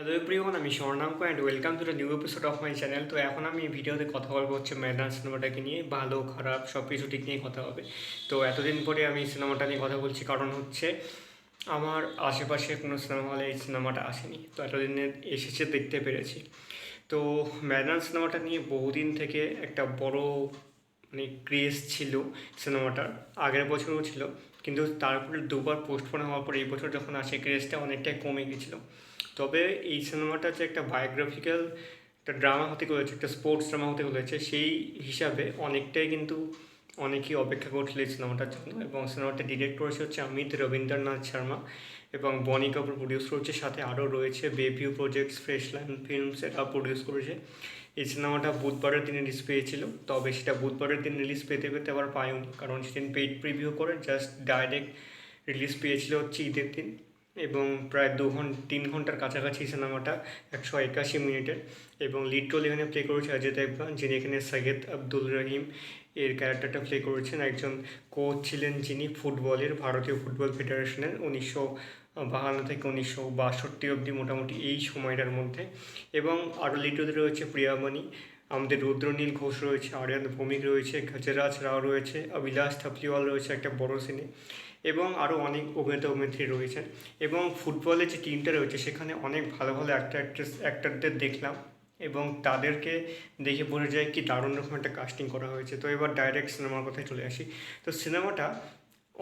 Hello everyone, আমি Swarnank and welcome to the new episode of my channel. তো এখন আমি এই ভিডিওতে কথা বলবো হচ্ছে ম্যাদান সিনেমাটাকে নিয়ে, ভালো খারাপ সব কিছু দিক নিয়ে কথা হবে। তো এতদিন পরে আমি সিনেমাটা নিয়ে কথা বলছি কারণ হচ্ছে আমার আশেপাশে কোনো সিনেমা হলে এই সিনেমাটা আসেনি, তো এতদিনে এসেছে, দেখতে পেরেছি। তো ম্যাদান সিনেমাটা নিয়ে বহুদিন থেকে একটা বড় মানে ক্রেজ ছিল সিনেমাটার। আগের বছরও ছিল, কিন্তু তারপরে দুবার পোস্টপোন হওয়ার পর এই বছর যখন আসে ক্রেজটা অনেকটাই কমে গেছিলো। তবে এই সিনেমাটা যে একটা বায়োগ্রাফিক্যাল একটা ড্রামা হতে চলেছে, একটা স্পোর্টস ড্রামা হতে চলেছে, সেই হিসাবে অনেকটাই কিন্তু অনেকেই অপেক্ষা করছিল এই সিনেমাটার জন্য। এবং সিনেমাটা ডিরেক্ট করেছে হচ্ছে অমিত রবীন্দ্রনাথ শর্মা এবং বনি কাপুর প্রডিউস করেছে, সাথে আরও রয়েছে বেবিউ প্রজেক্টস, ফ্রেশল্যান্ড ফিল্মস, এরা প্রডিউস করেছে। এই সিনেমাটা বুধবারের দিনে রিলিজ পেয়েছিল, তবে সেটা বুধবারের দিন রিলিজ পেতে পেতে আবার পায়নি, কারণ সেদিন পেইড প্রিভিউ করে জাস্ট ডাইরেক্ট রিলিজ পেয়েছিল হচ্ছে ঈদের দিন। এবং প্রায় 3 ঘন্টার কাছাকাছি সিনেমাটা, 181 মিনিটের। এবং লিড রোল এখানে প্লে করেছে অজয় দেবগন, যিনি এখানে সৈয়দ আব্দুল রহিম এর ক্যারেক্টারটা প্লে করেছেন। একজন কোচ ছিলেন যিনি ফুটবলের, ভারতীয় ফুটবল ফেডারেশনের 1952 থেকে 1962 অবধি, মোটামুটি এই সময়টার মধ্যে। এবং আরও লিড রোলে রয়েছে প্রিয়ামণি, আমাদের রুদ্রনীল ঘোষ রয়েছে, আরিয়ান ভৌমিক রয়েছে, গজরাজ রাও রয়েছে, অভিলাষ থাপলিওয়াল রয়েছে একটা বড় সিনে, এবং আরও অনেক অভিনেতা অভিনেত্রী রয়েছেন। এবং ফুটবলের যে টিমটা রয়েছে সেখানে অনেক ভালো ভালো অ্যাক্টরদের দেখলাম, এবং তাদেরকে দেখে বোঝা যায় কি দারুণ রকম একটা কাস্টিং করা হয়েছে। তো এবার ডাইরেক্ট সিনেমার কথায় চলে আসি। তো সিনেমাটা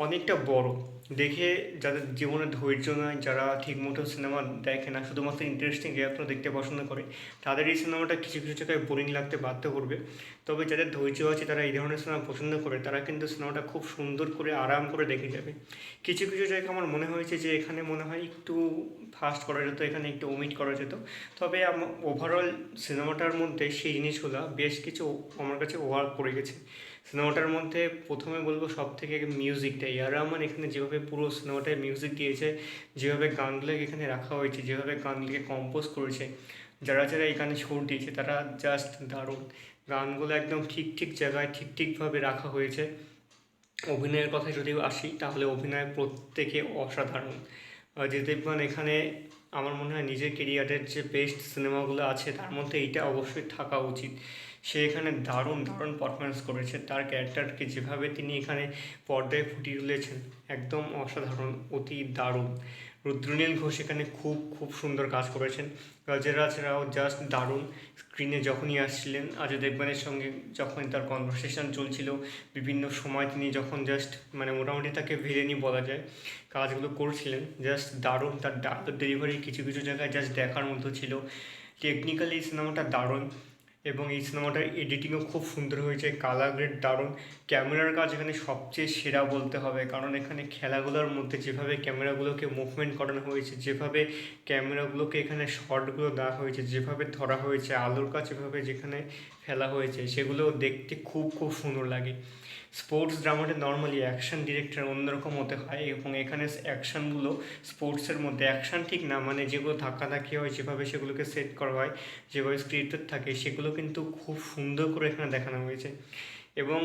অনেকটা বড়, দেখে যাদের জীবনে ধৈর্য নয়, যারা ঠিকমতো সিনেমা দেখে না, শুধুমাত্র ইন্টারেস্টিং রিয়াক্টর দেখতে পছন্দ করে, তাদের এই সিনেমাটা কিছু কিছু জায়গায় বোরিং লাগতে বাধ্য করবে। তবে যাদের ধৈর্য আছে, তারা এই ধরনের সিনেমা পছন্দ করে, তারা কিন্তু সিনেমাটা খুব সুন্দর করে আরাম করে দেখে যাবে। কিছু কিছু জায়গায় আমার মনে হয়েছে যে এখানে মনে হয় একটু ফাস্ট করা যেত, এখানে একটু ওমিট করা যেত। তবে ওভারঅল সিনেমাটার মধ্যে সেই জিনিসগুলো বেশ কিছু আমার কাছে ওভার পড়ে গেছে। সিনেমাটার মধ্যে প্রথমে বলবো সব থেকে মিউজিকটা, এআর রহমান এখানে যেভাবে পুরো সিনেমাটায় মিউজিক দিয়েছে, যেভাবে গানগুলোকে এখানে রাখা হয়েছে, যেভাবে গানগুলোকে কম্পোজ করেছে, যারা যারা এই গানে সুর দিয়েছে তারা জাস্ট দারুণ। গানগুলো একদম ঠিক ঠিক জায়গায় ঠিক ঠিকভাবে রাখা হয়েছে। অভিনয়ের কথায় যদি আসি, তাহলে অভিনয় প্রত্যেকে অসাধারণ। অজয় দেবগন এখানে আমার মনে হয় নিজের কেরিয়ারের যে বেস্ট সিনেমাগুলো আছে তার মধ্যে এইটা অবশ্যই থাকা উচিত। সে এখানে দারুণ দারুণ পারফরমেন্স করেছে, তার ক্যারেক্টারকে যেভাবে তিনি এখানে পর্দায় ফুটিয়ে তুলেছেন একদম অসাধারণ, অতি দারুণ। রুদ্রনীল ঘোষ এখানে খুব খুব সুন্দর কাজ করেছেন। গজরাজ রাও জাস্ট দারুণ। স্ক্রিনে যখনই আসছিলেন অজয় দেবগনের সঙ্গে, যখন তার কনভারসেশন চলছিল, বিভিন্ন সময় তিনি যখন জাস্ট মানে মোটামুটি তাকে ভিলেনি বলা যায়, কাজগুলো করছিলেন জাস্ট দারুণ। তার ডায়লগ ডেলিভারি কিছু কিছু জায়গায় জাস্ট দেখার মতো ছিল। টেকনিক্যালি এই সিনেমাটা দারুণ, এবং এই সিনেমাটার এডিটিংও খুব সুন্দর হয়েছে, কালার গ্রেড দারুণ। ক্যামেরার কাজ এখানে সবচেয়ে সেরা বলতে হবে, কারণ এখানে খেলাগুলোর মধ্যে যেভাবে ক্যামেরাগুলোকে মুভমেন্ট করানো হয়েছে, যেভাবে ক্যামেরাগুলোকে এখানে শর্টগুলো দেওয়া হয়েছে, যেভাবে ধরা হয়েছে, আলোর কাছে যেভাবে যেখানে ফেলা হয়েছে, সেগুলো দেখতে খুব খুব সুন্দর লাগে। স্পোর্টস ড্রামাতে নর্মালি অ্যাকশন ডিরেক্টর অন্যরকম হতে হয়, এবং এখানে অ্যাকশানগুলো স্পোর্টসের মধ্যে অ্যাকশান ঠিক না, মানে যেগুলো ধাক্কাধাক্কি হয়, যেভাবে সেগুলোকে সেট করা হয়, যেভাবে স্ক্রিপ্টেড থাকে, সেগুলো কিন্তু খুব সুন্দর করে এখানে দেখানো হয়েছে। এবং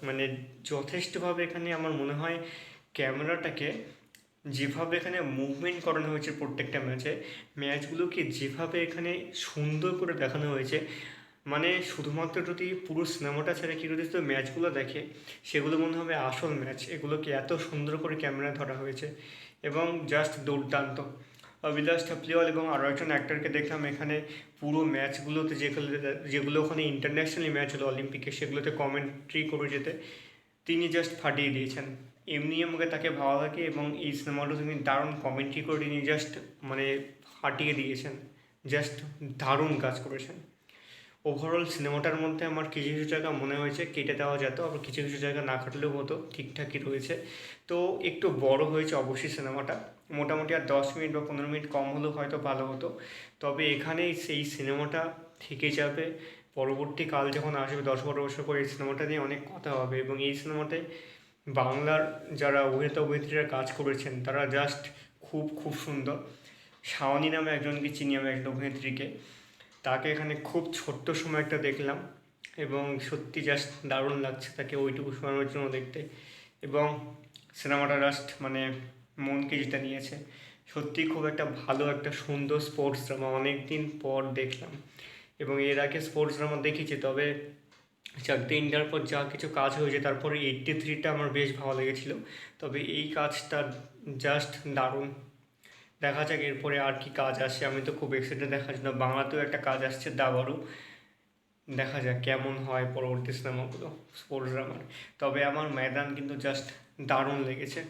মানে যথেষ্টভাবে এখানে আমার মনে হয় ক্যামেরাটাকে যেভাবে এখানে মুভমেন্ট করানো হয়েছে প্রত্যেকটা ম্যাচগুলোকে যেভাবে এখানে সুন্দর করে দেখানো হয়েছে, মানে শুধুমাত্র যদি পুরো সিনেমাটা ছেড়ে কেউ যদি তো ম্যাচগুলো দেখে, সেগুলো মনে হবে আসল ম্যাচ। এগুলোকে এত সুন্দর করে ক্যামেরা ধরা হয়েছে এবং জাস্ট দুর্দান্ত। অভিলাষ থাপলিওয়াল এবং আরও একজন অ্যাক্টরকে দেখলাম এখানে পুরো ম্যাচগুলোতে, যেগুলো যেগুলো ওখানে ইন্টারন্যাশনালি ম্যাচ হলো অলিম্পিকে, সেগুলোতে কমেন্ট্রি করে যেতে তিনি জাস্ট ফাটিয়ে দিয়েছেন। এমনি আমাকে তাকে ভালো লাগে, এবং এই সিনেমাটা তিনি দারুণ কমেন্ট্রি করে তিনি জাস্ট মানে ফাটিয়ে দিয়েছেন, জাস্ট দারুণ কাজ করেছেন। ওভারঅল সিনেমাটার মধ্যে আমার কিছু কিছু জায়গা মনে হয়েছে কেটে দেওয়া যেত, আবার কিছু কিছু জায়গা না কাটলেও হতো, ঠিকঠাকই রয়েছে। তো একটু বড় হয়েছে অবশ্যই সিনেমাটা, মোটামুটি আর 10 মিনিট বা 15 মিনিট কম হলেও হয়তো ভালো হতো। তবে এখানেই সেই সিনেমাটা থেকে যাবে, পরবর্তীকাল যখন আসবে 10-12 বছর পর এই সিনেমাটা নিয়ে অনেক কথা হবে। এবং এই সিনেমাটায় বাংলার যারা অভিনেতা অভিনেত্রীরা কাজ করেছেন তারা জাস্ট খুব খুব সুন্দর। শাওনি নামে একজনকে চিনি আমি, একজন অভিনেত্রীকে, তাকে এখানে খুব ছোট্ট সময় একটা দেখলাম, এবং সত্যি জাস্ট দারুণ লাগছে তাকে ওইটুকু সময়ের জন্য দেখতে। এবং সিনেমাটা জাস্ট মানে মনকে জিতে নিয়েছে। সত্যি খুব একটা ভালো একটা সুন্দর স্পোর্টস ড্রামা, অনেক দিন পর দেখলাম। এবং এর আগে স্পোর্টস ড্রামা দেখেছি, তবে চাকরি ইন্ডিয়ার পর যা কিছু কাজ হয়েছে তারপরে 83টা আমার বেশ ভালো লেগেছিল। তবে এই কাজটা জাস্ট দারুণ। দেখা যাক এরপরে আর কি কাজ আসে, আমি তো খুব এক্সাইটেড দেখার জন্য। বাংলাতেও একটা কাজ আসছে দাবারু, দেখা যাক কেমন হয় পরবর্তী সিনেমাগুলো স্পোর্টস ড্রামার। তবে আমার ময়দান কিন্তু জাস্ট দারুণ লেগেছে।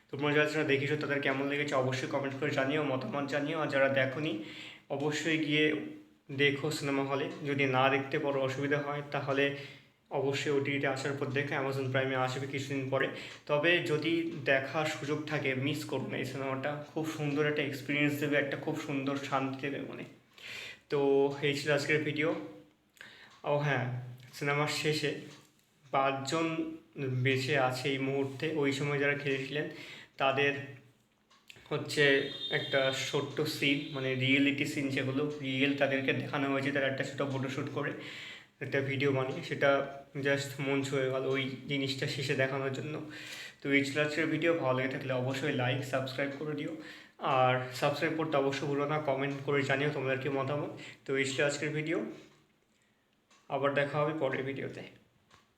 তোমরা যারা দেখেছো তাদের কেমন লেগেছে অবশ্যই কমেন্ট করে জানিও, মতামত জানিও। আর যারা দেখোনি অবশ্যই গিয়ে দেখো সিনেমা হলে। যদি না দেখতে পারো, অসুবিধা হয়, তাহলে অবশ্যই ওটিটিতে আসার পর দেখো, অ্যামাজন প্রাইমে আসবে কিছুদিন পরে। তবে যদি দেখার সুযোগ থাকে মিস করো না, এই সিনেমাটা খুব সুন্দর একটা এক্সপিরিয়েন্স দেবে, একটা খুব সুন্দর শান্তি দেবে মনে। তো এই ছিল আজকের ভিডিও। ও হ্যাঁ, সিনেমার শেষে 5 জন বেঁচে আছে এই মুহূর্তে, ওই সময় যারা খেলেছিলেন তাদের হচ্ছে একটা ছোট্ট সিন, মানে রিয়েলিটি সিন, যেগুলো রিয়েল তাদেরকে দেখানো হয়েছে, তারা একটা ছোটো ফটোশ্যুট করে একটা ভিডিও বানিয়ে সেটা জাস্ট মন ছুঁয়ে গেল ওই জিনিসটা শেষে দেখানোর জন্য। তো এই ছিল আজকের ভিডিও। ভালো লেগে থাকলে অবশ্যই লাইক সাবস্ক্রাইব করে দিও। আর সাবস্ক্রাইব করতে অবশ্যই ভুলো না, কমেন্ট করে জানিও তোমাদের কি মতামত। তো এই ছিল আজকের ভিডিও, আবার দেখা হবে পরের ভিডিওতে।